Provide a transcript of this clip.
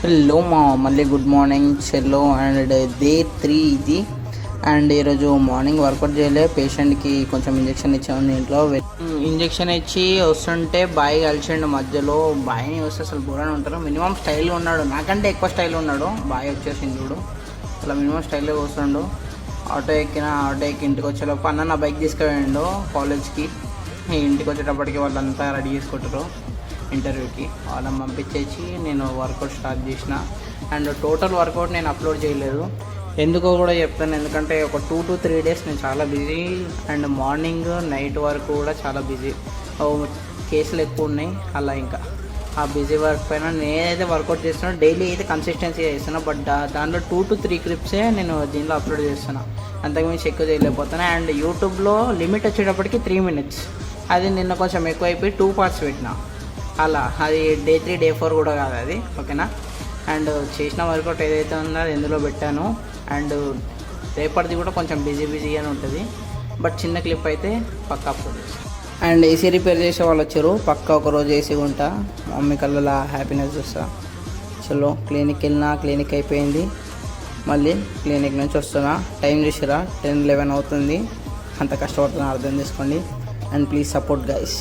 Hello మళ్ళీ good morning Chhello and day 3 ఇది. And ఈరోజు మార్నింగ్ వర్కౌట్ చేయలే, పేషెంట్కి కొంచెం ఇంజెక్షన్ ఇచ్చాము. ఇంట్లో ఇంజెక్షన్ ఇచ్చి వస్తుంటే బాయ్ కలిసిండు మధ్యలో. బాయ్ని వస్తే అసలు బురాని ఉంటారు. మినిమం స్టైల్గా ఉన్నాడు, నాకంటే ఎక్కువ స్టైల్ ఉన్నాడు. బాయ్ వచ్చేసింది చూడు, అలా మినిమం స్టైల్గా వస్తుండు. ఆటో ఎక్కి ఇంటికి వచ్చేలోపు అన్న నా బైక్ తీసుకుపోయిండు కాలేజ్కి. ఇంటికి వచ్చేటప్పటికి వాళ్ళంతా రెడీ చేసుకుంటారు ఇంటర్వ్యూకి. వాళ్ళని పంపించేసి నేను వర్కౌట్ స్టార్ట్ చేసిన. అండ్ టోటల్ వర్కౌట్ నేను అప్లోడ్ చేయలేదు, ఎందుకో కూడా చెప్తాను. ఎందుకంటే ఒక 2 to 3 days నేను చాలా బిజీ. అండ్ మార్నింగ్ నైట్ వరకు కూడా చాలా బిజీ, కేసులు ఎక్కువ ఉన్నాయి. అలా ఇంకా ఆ బిజీ వర్క్ పైన నేనైతే వర్కౌట్ చేస్తున్నా. డైలీ అయితే కన్సిస్టెన్సీగా చేస్తున్నా, బట్ దాంట్లో 2 to 3 క్లిప్సే నేను దీనిలో అప్లోడ్ చేస్తున్నా, అంతకుమించి ఎక్కువ చేయలేకపోతున్నా. అండ్ యూట్యూబ్లో లిమిట్ వచ్చేటప్పటికి 3 minutes, అది నిన్న కొంచెం ఎక్కువ అయిపోయి 2 parts పెట్టిన. అలా అది డే 3 డే 4 కూడా కాదు అది, ఓకేనా. అండ్ చేసిన వర్కౌట్ ఏదైతే ఉందో అది ఎందులో పెట్టాను. అండ్ రేపటిది కూడా కొంచెం బిజీగానే ఉంటుంది, బట్ చిన్న క్లిప్ అయితే పక్కా అప్లోడ్ చేస్తాను. అండ్ ఏసీ రిపేర్ చేసే వాళ్ళు వచ్చారు, పక్కా ఒకరోజు ఏసీ ఉంటా. మమ్మీ కళ్ళలో హ్యాపీనెస్ చూస్తా. చలో క్లినిక్ వెళ్ళినా, క్లినిక్ అయిపోయింది. మళ్ళీ క్లినిక్ నుంచి వస్తున్నా. టైం చూసిరా 10-11 అవుతుంది. అంత కష్టపడుతున్నా అర్థం చేసుకోండి. And please support guys.